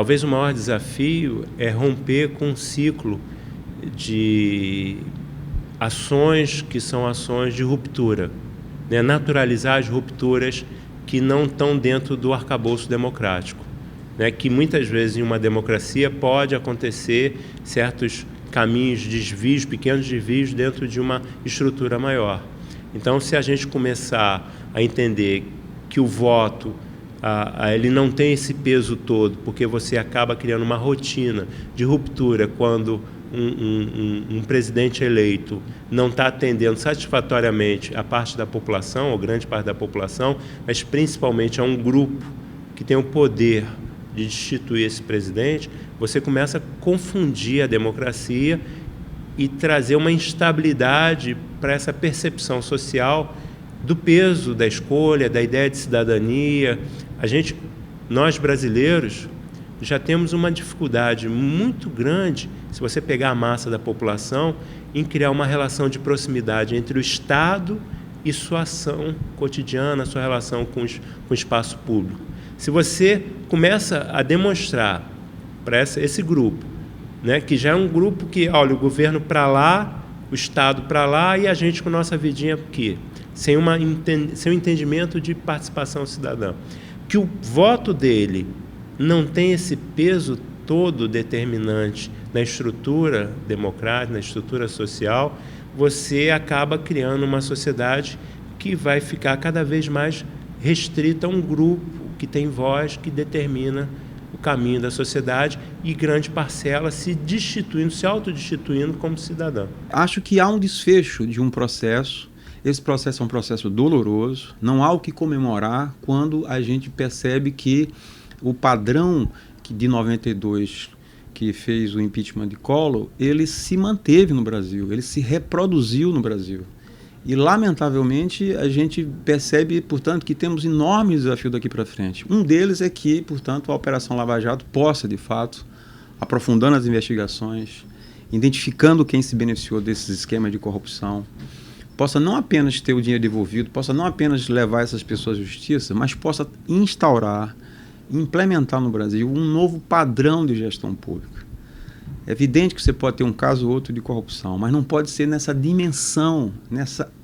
talvez o maior desafio é romper com um ciclo de ações que são ações de ruptura, né? Naturalizar as rupturas que não estão dentro do arcabouço democrático, né? Que muitas vezes em uma democracia pode acontecer certos caminhos, desvios, pequenos desvios dentro de uma estrutura maior. Então, se a gente começar a entender que o voto ele não tem esse peso todo, porque você acaba criando uma rotina de ruptura quando um presidente eleito não está atendendo satisfatoriamente a parte da população, ou grande parte da população, mas principalmente a um grupo que tem o poder de destituir esse presidente, você começa a confundir a democracia e trazer uma instabilidade para essa percepção social do peso da escolha, da ideia de cidadania. Nós brasileiros, já temos uma dificuldade muito grande, se você pegar a massa da população, em criar uma relação de proximidade entre o Estado e sua ação cotidiana, sua relação com o espaço público. Se você começa a demonstrar para esse grupo, né, que já é um grupo que, olha, o governo para lá, o Estado para lá e a gente com nossa vidinha aqui, sem um entendimento de participação cidadã, que o voto dele não tem esse peso todo determinante na estrutura democrática, na estrutura social, você acaba criando uma sociedade que vai ficar cada vez mais restrita a um grupo que tem voz, que determina o caminho da sociedade e grande parcela se autodestituindo como cidadã. Acho que há um desfecho de um processo. Esse processo é um processo doloroso. Não há o que comemorar quando a gente percebe que o padrão de 92 que fez o impeachment de Collor, ele se manteve no Brasil, ele se reproduziu no Brasil. E, lamentavelmente, a gente percebe, portanto, que temos enormes desafios daqui para frente. Um deles é que, portanto, a Operação Lava Jato possa, de fato, aprofundando as investigações, identificando quem se beneficiou desses esquemas de corrupção, possa não apenas ter o dinheiro devolvido, possa não apenas levar essas pessoas à justiça, mas possa instaurar, implementar no Brasil um novo padrão de gestão pública. É evidente que você pode ter um caso ou outro de corrupção, mas não pode ser nessa dimensão,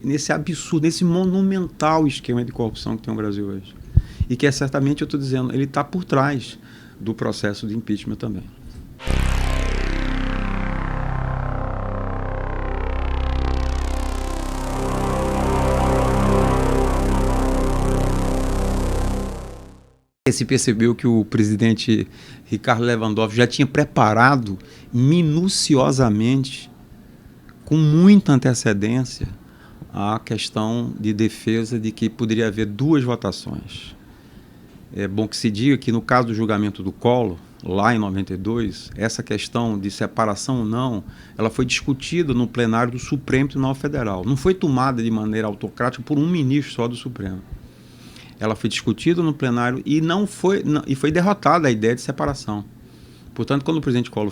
nesse absurdo, nesse monumental esquema de corrupção que tem no Brasil hoje. E que é certamente, eu estou dizendo, ele está por trás do processo de impeachment também. Se percebeu que o presidente Ricardo Lewandowski já tinha preparado minuciosamente, com muita antecedência, a questão de defesa de que poderia haver duas votações. É bom que se diga que no caso do julgamento do Collor, lá em 92, essa questão de separação ou não, ela foi discutida no plenário do Supremo Tribunal Federal. Não foi tomada de maneira autocrática por um ministro só do Supremo. Ela foi discutida no plenário e foi derrotada a ideia de separação. Portanto, quando o presidente Collor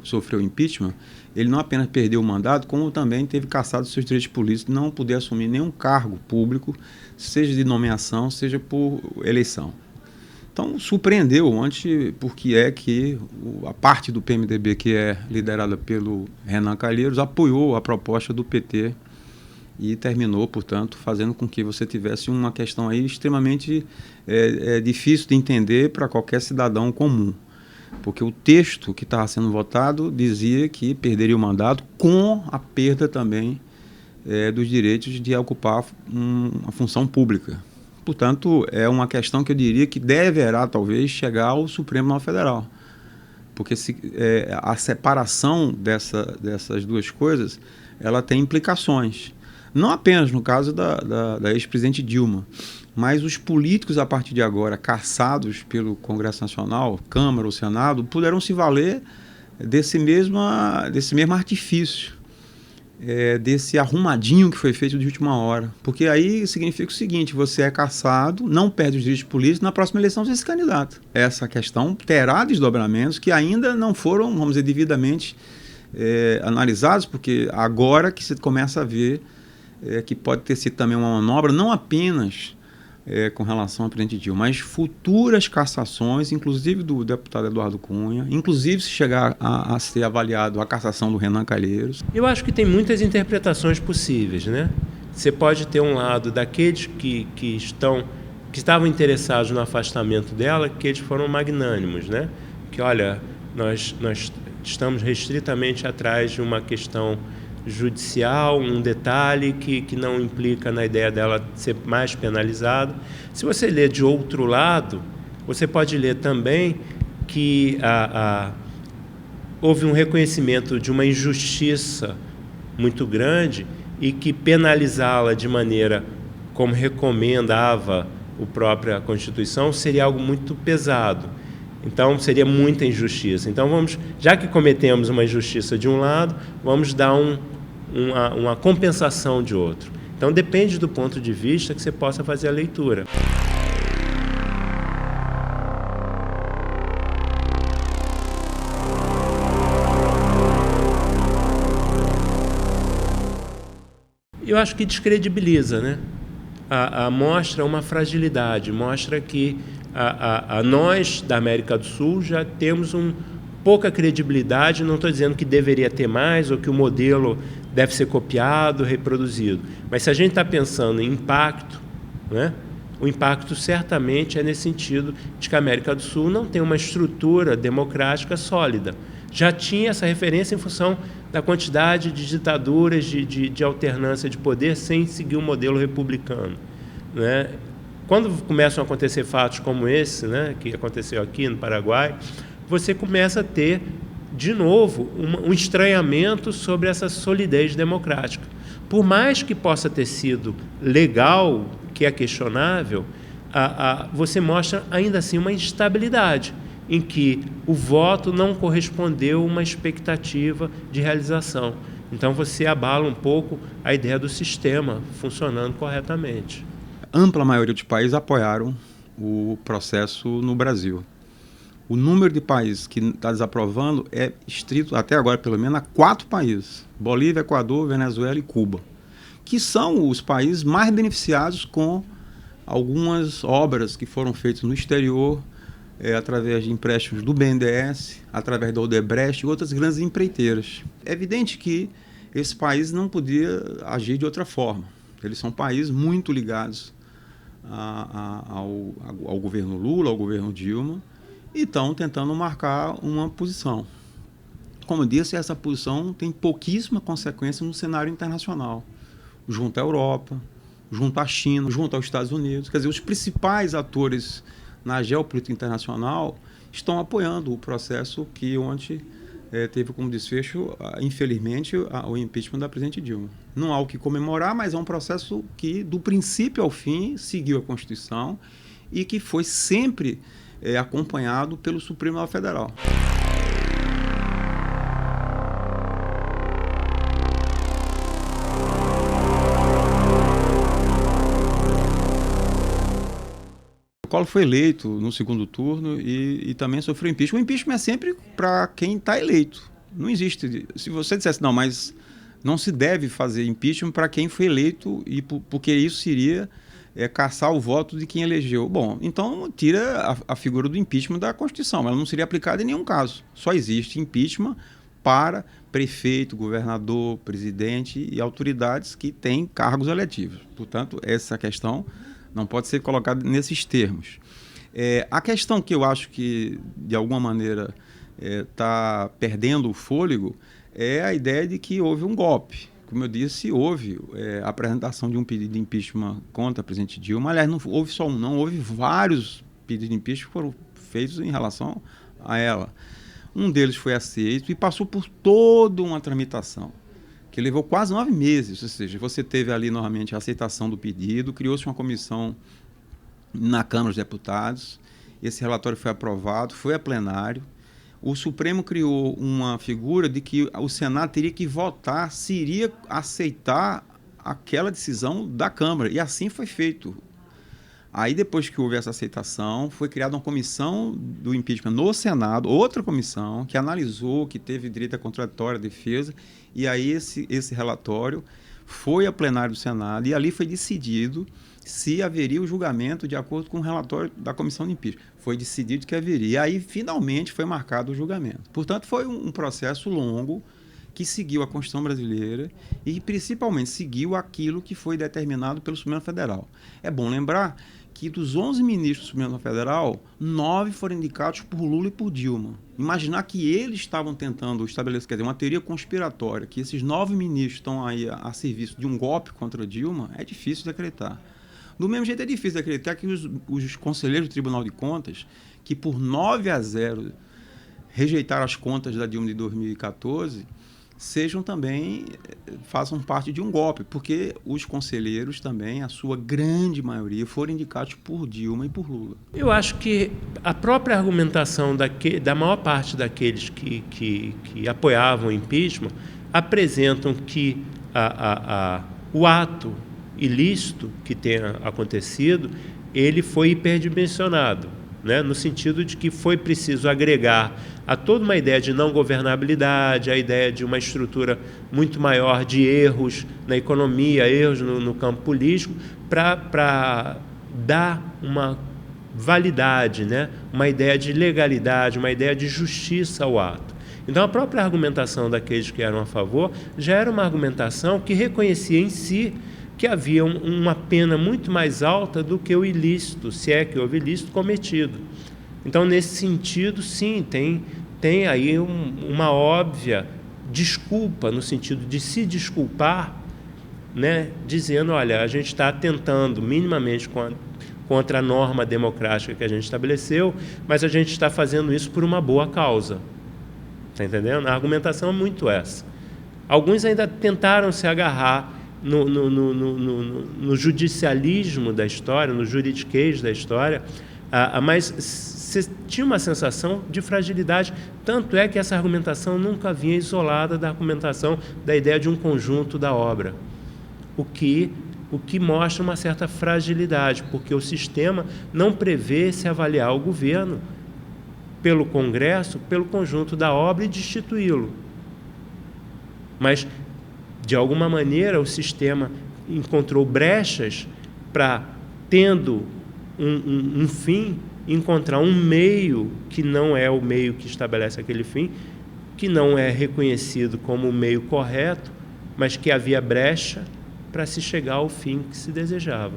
sofreu impeachment, ele não apenas perdeu o mandato, como também teve cassado seus direitos políticos, não poder assumir nenhum cargo público, seja de nomeação, seja por eleição. Então, surpreendeu ontem porque é que a parte do PMDB, que é liderada pelo Renan Calheiros, apoiou a proposta do PT e terminou, portanto, fazendo com que você tivesse uma questão aí extremamente difícil de entender para qualquer cidadão comum. Porque o texto que estava sendo votado dizia que perderia o mandato com a perda também dos direitos de ocupar uma função pública. Portanto, é uma questão que eu diria que deverá, talvez, chegar ao Supremo Tribunal Federal. Porque a separação dessas duas coisas, ela tem implicações. Não apenas no caso da ex-presidente Dilma, mas os políticos, a partir de agora, caçados pelo Congresso Nacional, Câmara ou Senado, puderam se valer desse mesmo artifício, desse arrumadinho que foi feito de última hora. Porque aí significa o seguinte: você é caçado, não perde os direitos políticos, na próxima eleição você se candidata. Essa questão terá desdobramentos que ainda não foram, vamos dizer, devidamente analisados, porque agora que você começa a ver que pode ter sido também uma manobra, não apenas com relação ao presidente Dilma, mas futuras cassações, inclusive do deputado Eduardo Cunha, inclusive se chegar a ser avaliado a cassação do Renan Calheiros. Eu acho que tem muitas interpretações possíveis, né? Você pode ter um lado daqueles que estavam interessados no afastamento dela, que eles foram magnânimos, né? Que, olha, nós estamos restritamente atrás de uma questão judicial, um detalhe que não implica na ideia dela ser mais penalizada. Se você ler de outro lado, você pode ler também que houve um reconhecimento de uma injustiça muito grande e que penalizá-la de maneira como recomendava a própria Constituição seria algo muito pesado. Então, seria muita injustiça. Então, já que cometemos uma injustiça de um lado, vamos dar uma compensação de outro. Então, depende do ponto de vista que você possa fazer a leitura. Eu acho que descredibiliza, né? Mostra uma fragilidade, mostra que nós da América do Sul já temos pouca credibilidade. Não estou dizendo que deveria ter mais ou que o modelo deve ser copiado, reproduzido, mas se a gente está pensando em impacto, né, o impacto certamente é nesse sentido de que a América do Sul não tem uma estrutura democrática sólida. Já tinha essa referência em função da quantidade de ditaduras, de alternância de poder sem seguir um modelo republicano, né? Quando começam a acontecer fatos como esse, né, que aconteceu aqui no Paraguai, você começa a ter, de novo, um estranhamento sobre essa solidez democrática. Por mais que possa ter sido legal, que é questionável, você mostra ainda assim uma instabilidade, em que o voto não correspondeu a uma expectativa de realização. Então você abala um pouco a ideia do sistema funcionando corretamente. A ampla maioria dos países apoiaram o processo no Brasil. O número de países que está desaprovando é estrito, até agora pelo menos, a 4 países. Bolívia, Equador, Venezuela e Cuba. Que são os países mais beneficiados com algumas obras que foram feitas no exterior, através de empréstimos do BNDES, através da Odebrecht e outras grandes empreiteiras. É evidente que esse país não podia agir de outra forma. Eles são países muito ligados ao governo Lula, ao governo Dilma, e estão tentando marcar uma posição. Como eu disse, essa posição tem pouquíssima consequência no cenário internacional, junto à Europa, junto à China, junto aos Estados Unidos. Quer dizer, os principais atores na geopolítica internacional estão apoiando o processo que ontem teve como desfecho, infelizmente, o impeachment da presidente Dilma. Não há o que comemorar, mas é um processo que, do princípio ao fim, seguiu a Constituição e que foi sempre acompanhado pelo Supremo Tribunal Federal. O Collor foi eleito no segundo turno e também sofreu impeachment. O impeachment é sempre para quem está eleito. Não existe. Se você dissesse, não, mas não se deve fazer impeachment para quem foi eleito, porque isso seria caçar o voto de quem elegeu. Bom, então tira a figura do impeachment da Constituição. Ela não seria aplicada em nenhum caso. Só existe impeachment para prefeito, governador, presidente e autoridades que têm cargos eletivos. Portanto, essa questão não pode ser colocada nesses termos. A questão que eu acho que, de alguma maneira, está perdendo o fôlego é a ideia de que houve um golpe. Como eu disse, houve a apresentação de um pedido de impeachment contra a presidente Dilma. Aliás, não houve só um, não. Houve vários pedidos de impeachment que foram feitos em relação a ela. Um deles foi aceito e passou por toda uma tramitação, que levou quase 9 meses, ou seja, você teve ali novamente a aceitação do pedido, criou-se uma comissão na Câmara dos Deputados, esse relatório foi aprovado, foi a plenário, o Supremo criou uma figura de que o Senado teria que votar se iria aceitar aquela decisão da Câmara, e assim foi feito. Aí, depois que houve essa aceitação, foi criada uma comissão do impeachment no Senado, outra comissão, que analisou, que teve direito à contraditória, à defesa, e aí esse relatório foi ao plenário do Senado, e ali foi decidido se haveria o julgamento de acordo com o relatório da comissão de impeachment. Foi decidido que haveria. E aí, finalmente, foi marcado o julgamento. Portanto, foi um processo longo que seguiu a Constituição brasileira e, principalmente, seguiu aquilo que foi determinado pelo Supremo Federal. É bom lembrar que dos 11 ministros do Supremo Federal, 9 foram indicados por Lula e por Dilma. Imaginar que eles estavam tentando estabelecer, quer dizer, uma teoria conspiratória, que esses 9 ministros estão aí a serviço de um golpe contra Dilma, é difícil de acreditar. Do mesmo jeito é difícil de acreditar que os conselheiros do Tribunal de Contas, que por 9-0 rejeitaram as contas da Dilma de 2014, façam parte de um golpe, porque os conselheiros também, a sua grande maioria, foram indicados por Dilma e por Lula. Eu acho que a própria argumentação da maior parte daqueles que apoiavam o impeachment apresentam que o ato ilícito que tenha acontecido, ele foi hiperdimensionado, né? No sentido de que foi preciso agregar a toda uma ideia de não governabilidade, a ideia de uma estrutura muito maior de erros na economia, erros no campo político, para dar uma validade, né? Uma ideia de legalidade, uma ideia de justiça ao ato. Então, a própria argumentação daqueles que eram a favor já era uma argumentação que reconhecia em si que havia uma pena muito mais alta do que o ilícito, se é que houve ilícito cometido. Então, nesse sentido, sim, tem aí uma óbvia desculpa, no sentido de se desculpar, né, dizendo, olha, a gente está tentando minimamente contra a norma democrática que a gente estabeleceu, mas a gente está fazendo isso por uma boa causa. Está entendendo? A argumentação é muito essa. Alguns ainda tentaram se agarrar no judicialismo da história, no juridiquês da história, mas você tinha uma sensação de fragilidade, tanto é que essa argumentação nunca vinha isolada da argumentação da ideia de um conjunto da obra, o que mostra uma certa fragilidade, porque o sistema não prevê se avaliar o governo pelo Congresso, pelo conjunto da obra e destituí-lo. Mas, de alguma maneira, o sistema encontrou brechas para, tendo um fim, encontrar um meio que não é o meio que estabelece aquele fim, que não é reconhecido como o meio correto, mas que havia brecha para se chegar ao fim que se desejava.